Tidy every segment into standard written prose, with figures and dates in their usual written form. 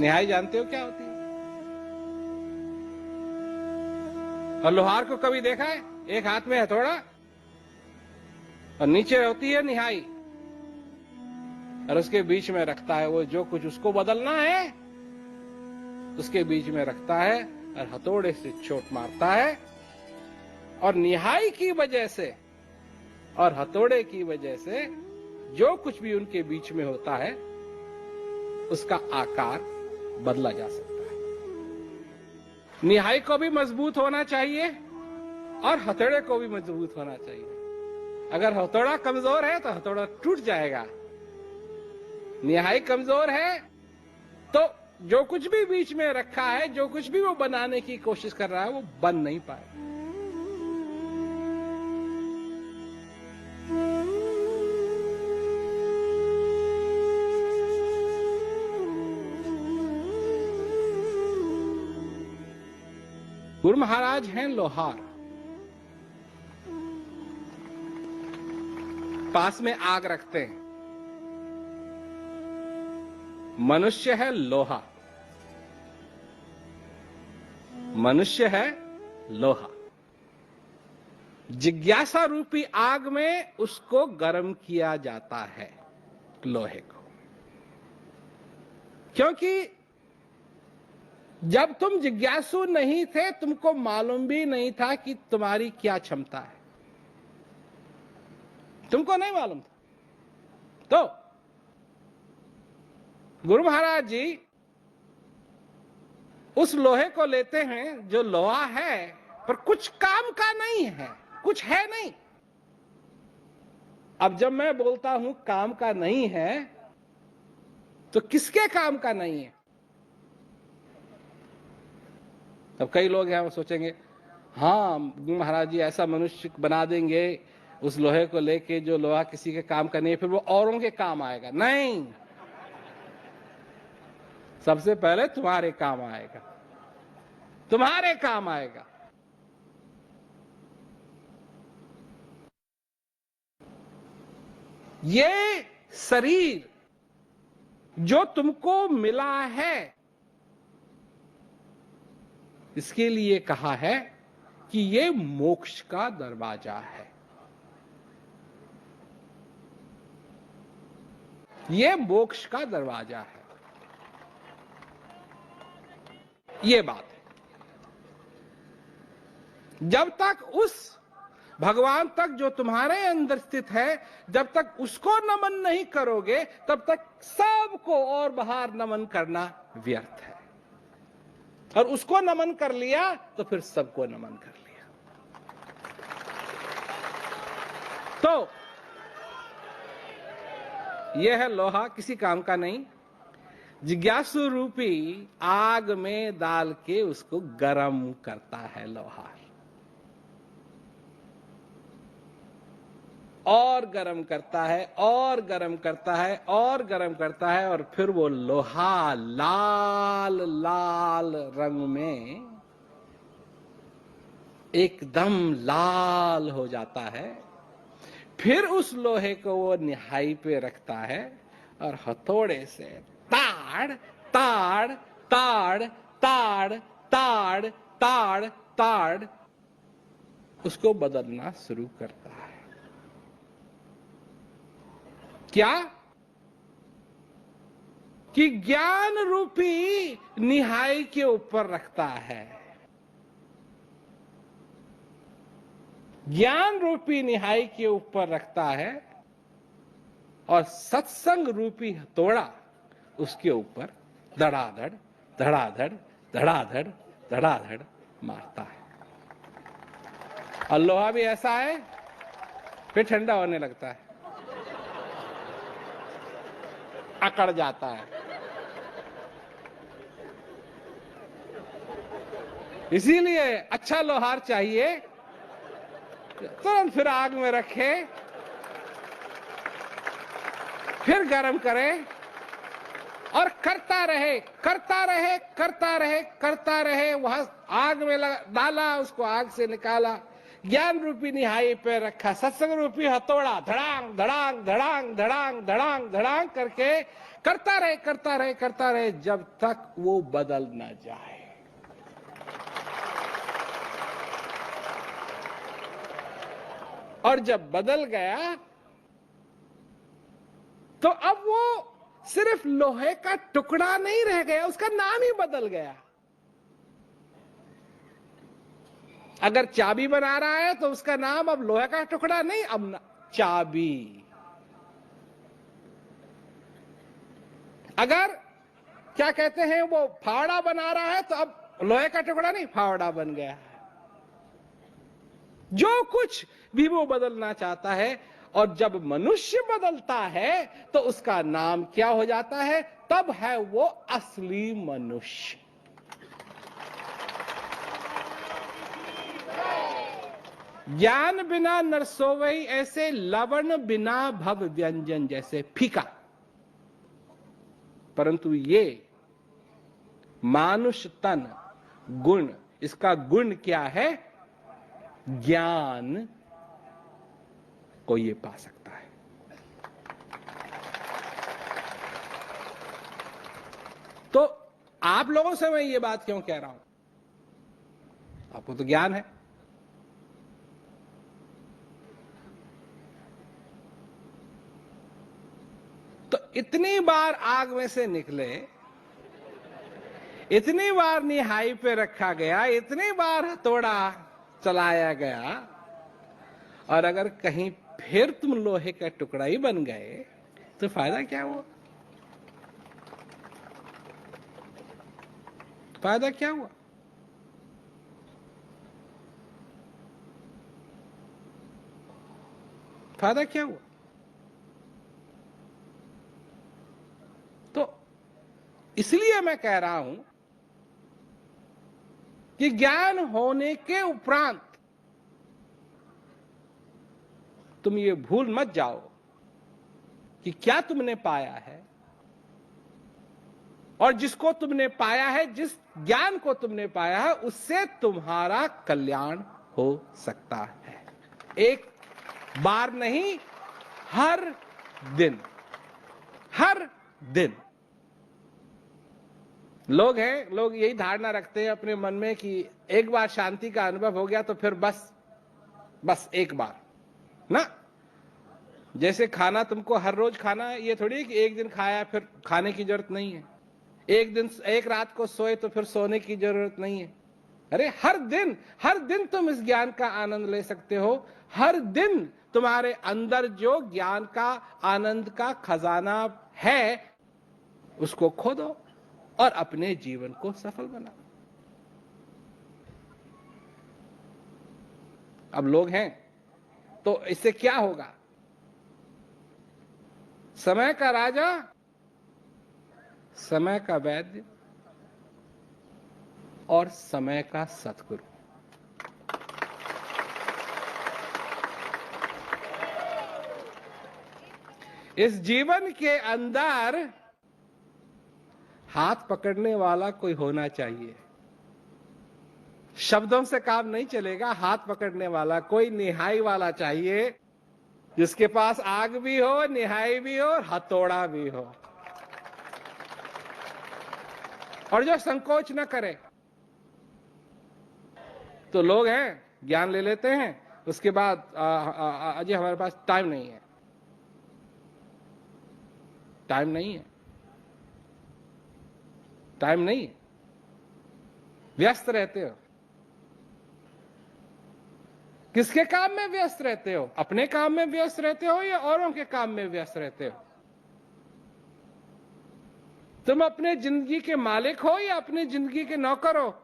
निहाई जानते हो क्या होती है? और लोहार को कभी देखा है? एक हाथ में हथौड़ा और नीचे होती है निहाई, और उसके बीच में रखता है वो जो कुछ उसको बदलना है, उसके बीच में रखता है और हथौड़े से चोट मारता है, और निहाई की वजह से और हथौड़े की वजह से जो कुछ भी उनके बीच में होता है उसका आकार बदला जा सकता है। निहाई को भी मजबूत होना चाहिए और हथौड़े को भी मजबूत होना चाहिए। अगर हथौड़ा कमजोर है तो हथौड़ा टूट जाएगा, निहाई कमजोर है तो जो कुछ भी बीच में रखा है, जो कुछ भी वो बनाने की कोशिश कर रहा है, वो बन नहीं पाएगा। गुरु महाराज हैं लोहार, पास में आग रखते हैं। मनुष्य है लोहा, मनुष्य है लोहा। जिज्ञासा रूपी आग में उसको गर्म किया जाता है, लोहे को, क्योंकि जब तुम जिज्ञासु नहीं थे तुमको मालूम भी नहीं था कि तुम्हारी क्या क्षमता है, तुमको नहीं मालूम था। तो गुरु महाराज जी उस लोहे को लेते हैं जो लोहा है पर कुछ काम का नहीं है, कुछ है नहीं। अब जब मैं बोलता हूं काम का नहीं है तो किसके काम का नहीं है? तब कई लोग हैं वो सोचेंगे हाँ महाराज जी ऐसा मनुष्य बना देंगे उस लोहे को लेके जो लोहा किसी के काम का नहीं है, फिर वो औरों के काम आएगा। नहीं, सबसे पहले तुम्हारे काम आएगा, तुम्हारे काम आएगा। ये शरीर जो तुमको मिला है इसके लिए कहा है कि ये मोक्ष का दरवाजा है, ये मोक्ष का दरवाजा है। ये बात है। जब तक उस भगवान तक जो तुम्हारे अंदर स्थित है, जब तक उसको नमन नहीं करोगे तब तक सबको और बाहर नमन करना व्यर्थ है, और उसको नमन कर लिया तो फिर सबको नमन कर लिया। तो यह है लोहा, किसी काम का नहीं। जिज्ञासु रूपी आग में डाल के उसको गर्म करता है लोहा, और गर्म करता है और गर्म करता है और गर्म करता है, और फिर वो लोहा लाल लाल रंग में एकदम लाल हो जाता है। फिर उस लोहे को वो निहाई पे रखता है और हथौड़े से ताड़ ताड़ ताड़ ताड़ ताड़ ताड़ ताड़ उसको बदलना शुरू करता है। क्या? कि ज्ञान रूपी निहाई के ऊपर रखता है, ज्ञान रूपी निहाई के ऊपर रखता है, और सत्संग रूपी हथौड़ा उसके ऊपर धड़ाधड़ धड़ाधड़ धड़ाधड़ धड़ाधड़ मारता है। और लोहा भी ऐसा है, फिर ठंडा होने लगता है, अकड़ जाता है। इसीलिए अच्छा लोहार चाहिए, तुरंत फिर आग में रखे, फिर गर्म करे और करता रहे करता रहे करता रहे करता रहे। वहां आग में डाला, उसको आग से निकाला, ज्ञान रूपी निहाई पे रखा, सत्संग रूपी हथौड़ा धड़ांग धड़ांग धड़ांग धड़ांग धड़ांग धड़ांग करके करता रहे करता रहे करता रहे जब तक वो बदल ना जाए। और जब बदल गया तो अब वो सिर्फ लोहे का टुकड़ा नहीं रह गया, उसका नाम ही बदल गया। अगर चाबी बना रहा है तो उसका नाम अब लोहे का टुकड़ा नहीं, अब चाबी। अगर क्या कहते हैं वो फावड़ा बना रहा है तो अब लोहे का टुकड़ा नहीं, फावड़ा बन गया है। जो कुछ भी वो बदलना चाहता है, और जब मनुष्य बदलता है तो उसका नाम क्या हो जाता है? तब है वो असली मनुष्य। ज्ञान बिना नर सोवई, ऐसे लवण बिना भव व्यंजन जैसे फीका। परंतु ये मानुष तन गुण, इसका गुण क्या है? ज्ञान को ये पा सकता है। तो आप लोगों से मैं ये बात क्यों कह रहा हूं? आपको तो ज्ञान है, तो इतनी बार आग में से निकले, इतनी बार निहाई पे रखा गया, इतनी बार हथौड़ा चलाया गया, और अगर कहीं फिर तुम लोहे का टुकड़ा ही बन गए तो फायदा क्या हुआ? फायदा क्या हुआ? फायदा क्या हुआ? तो इसलिए मैं कह रहा हूं कि ज्ञान होने के उपरांत तुम ये भूल मत जाओ कि क्या तुमने पाया है, और जिसको तुमने पाया है, जिस ज्ञान को तुमने पाया है, उससे तुम्हारा कल्याण हो सकता है। एक बार नहीं, हर दिन। हर दिन लोग यही धारणा रखते हैं अपने मन में कि एक बार शांति का अनुभव हो गया तो फिर बस एक बार ना। जैसे खाना तुमको हर रोज खाना है, ये थोड़ी है कि एक दिन खाया फिर खाने की जरूरत नहीं है। एक रात को सोए तो फिर सोने की जरूरत नहीं है। अरे हर दिन तुम इस ज्ञान का आनंद ले सकते हो। हर दिन तुम्हारे अंदर जो ज्ञान का आनंद का खजाना है उसको खोदो और अपने जीवन को सफल बनाओ। अब लोग हैं तो इससे क्या होगा? समय का राजा, समय का वैद्य और समय का सतगुरु। इस जीवन के अंदर हाथ पकड़ने वाला कोई होना चाहिए। शब्दों से काम नहीं चलेगा, हाथ पकड़ने वाला कोई निहाई वाला चाहिए, जिसके पास आग भी हो, निहाई भी हो और हथौड़ा भी हो, और जो संकोच न करे। तो लोग हैं ज्ञान ले लेते हैं, उसके बाद अजय हमारे पास टाइम नहीं है, टाइम नहीं है, टाइम नहीं है, व्यस्त रहते हो। किसके काम में व्यस्त रहते हो? अपने काम में व्यस्त रहते हो या औरों के काम में व्यस्त रहते हो? तुम अपने जिंदगी के मालिक हो या अपनी जिंदगी के नौकर हो?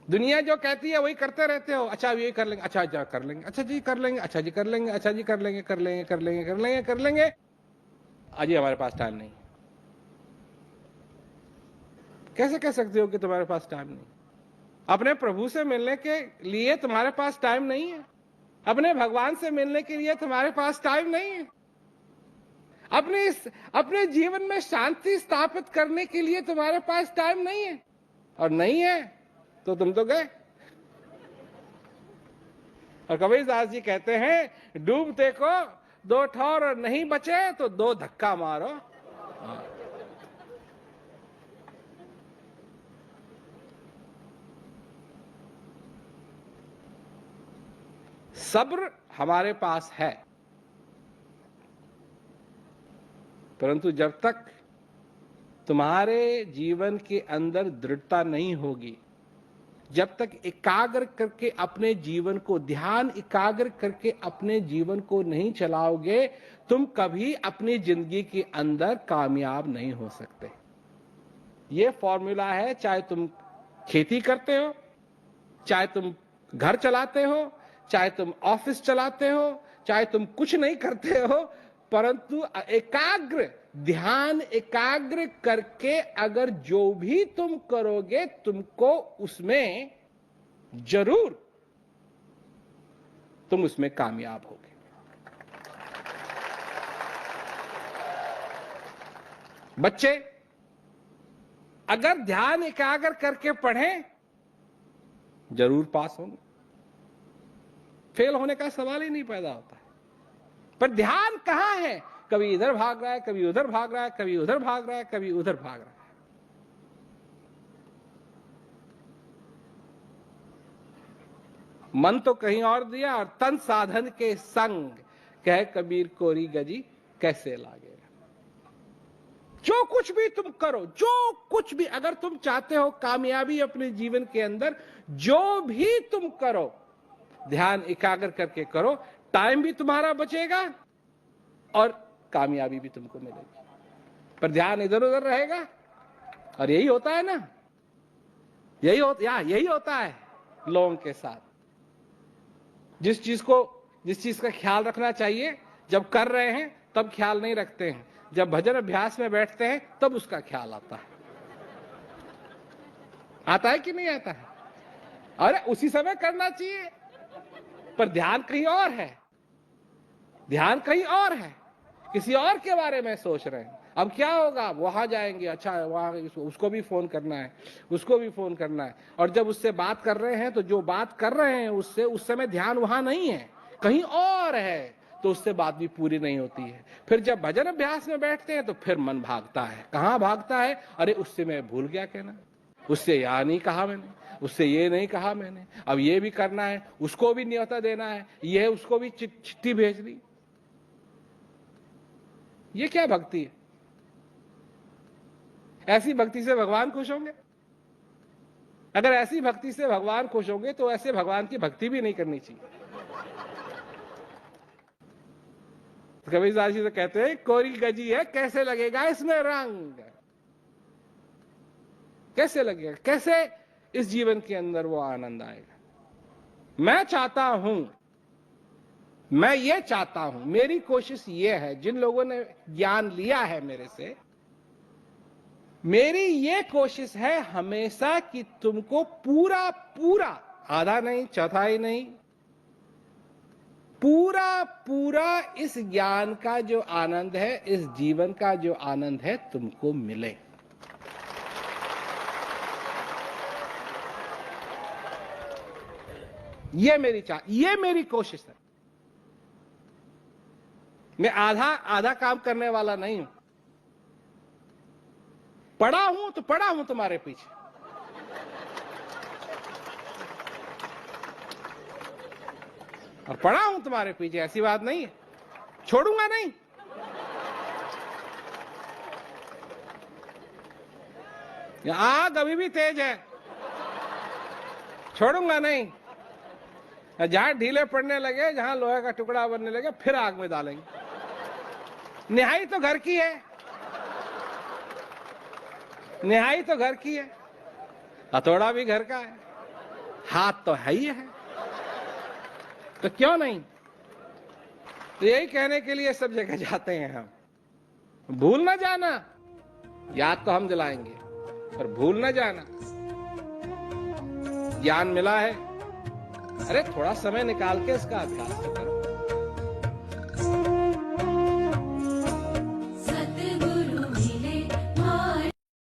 दुनिया जो कहती है वही करते रहते हो। अच्छा ये कर लेंगे, अच्छा जा कर लेंगे, अच्छा जी कर लेंगे, अच्छा जी कर लेंगे, अच्छा जी कर लेंगे, कर लेंगे कर लेंगे कर लेंगे कर लेंगे। अजी हमारे पास टाइम नहीं। कैसे कह सकते हो कि तुम्हारे पास टाइम नहीं? अपने प्रभु से मिलने के लिए तुम्हारे पास टाइम नहीं है, अपने भगवान से मिलने के लिए तुम्हारे पास टाइम नहीं है, अपने जीवन में शांति स्थापित करने के लिए तुम्हारे पास टाइम नहीं है। और नहीं है तो तुम तो गए। और कबीरदास जी कहते हैं, डूबते को 2 ठौर, और नहीं बचे तो 2 धक्का मारो। हाँ। सब्र हमारे पास है, परंतु जब तक तुम्हारे जीवन के अंदर दृढ़ता नहीं होगी, जब तक एकाग्र करके अपने जीवन को, ध्यान एकाग्र करके अपने जीवन को नहीं चलाओगे, तुम कभी अपनी जिंदगी के अंदर कामयाब नहीं हो सकते। ये फॉर्मूला है, चाहे तुम खेती करते हो, चाहे तुम घर चलाते हो, चाहे तुम ऑफिस चलाते हो, चाहे तुम कुछ नहीं करते हो, परंतु एकाग्र, ध्यान एकाग्र करके अगर जो भी तुम करोगे, तुमको उसमें जरूर तुम उसमें कामयाब होगे। बच्चे अगर ध्यान एकाग्र करके पढ़ें, जरूर पास होंगे। फेल होने का सवाल ही नहीं पैदा होता है। पर ध्यान कहां है? कभी इधर भाग रहा है, कभी उधर भाग रहा है, कभी उधर भाग रहा है, कभी उधर भाग रहा है। मन तो कहीं और दिया, और तन साधन के संग कह कबीर कोरी गजी कैसे लागेगा। जो कुछ भी तुम करो, जो कुछ भी, अगर तुम चाहते हो कामयाबी अपने जीवन के अंदर, जो भी तुम करो ध्यान एकाग्र करके करो, टाइम भी तुम्हारा बचेगा और कामयाबी भी तुमको मिलेगी। पर ध्यान इधर उधर रहेगा, और यही होता है ना, यही होता है लोगों के साथ। जिस चीज का ख्याल रखना चाहिए जब कर रहे हैं तब ख्याल नहीं रखते हैं, जब भजन अभ्यास में बैठते हैं तब उसका ख्याल आता है। आता है कि नहीं आता है? अरे उसी समय करना चाहिए, पर ध्यान कहीं और है, ध्यान कहीं और है, किसी और के बारे में सोच रहे हैं। अब क्या होगा, वहां जाएंगे, अच्छा वहां उसको भी फोन करना है, उसको भी फोन करना है, और जब उससे बात कर रहे हैं तो जो बात कर रहे हैं उससे उस समय ध्यान वहां नहीं है, कहीं और है, तो उससे बात भी पूरी नहीं होती है। फिर जब भजन अभ्यास में बैठते हैं तो फिर मन भागता है। कहां भागता है? अरे उससे मैं भूल गया कहना, उससे यह नहीं कहा मैंने, उससे ये नहीं कहा मैंने, अब ये भी करना है, उसको भी न्योता देना है, ये उसको भी चिट्ठी भेज दी। ये क्या भक्ति है? ऐसी भक्ति से भगवान खुश होंगे? अगर ऐसी भक्ति से भगवान खुश होंगे तो ऐसे भगवान की भक्ति भी नहीं करनी चाहिए। कबीर साहब जी तो कहते हैं, कोरी गजी है, कैसे लगेगा इसमें रंग, कैसे लगेगा, कैसे इस जीवन के अंदर वो आनंद आएगा। मैं चाहता हूं, मैं ये चाहता हूं, मेरी कोशिश ये है, जिन लोगों ने ज्ञान लिया है मेरे से, मेरी ये कोशिश है हमेशा कि तुमको पूरा पूरा, आधा नहीं, चौथाई नहीं, पूरा पूरा इस ज्ञान का जो आनंद है, इस जीवन का जो आनंद है, तुमको मिले। ये मेरी कोशिश है। मैं आधा काम करने वाला नहीं हूं। पड़ा हूं तुम्हारे पीछे, और पड़ा हूं तुम्हारे पीछे, ऐसी बात नहीं है, छोड़ूंगा नहीं। आग अभी भी तेज है, छोड़ूंगा नहीं। जहां ढीले पड़ने लगे, जहां लोहे का टुकड़ा बनने लगे, फिर आग में डालेंगे। निहाई तो घर की है, निहाई तो घर की है, हथौड़ा भी घर का है, हाथ तो है ही है, तो क्यों नहीं। तो यही कहने के लिए सब जगह जाते हैं हम। भूल ना जाना, याद तो हम दिलाएंगे, पर भूल ना जाना। ज्ञान मिला है, अरे थोड़ा समय निकाल के इसका अभ्यास करो।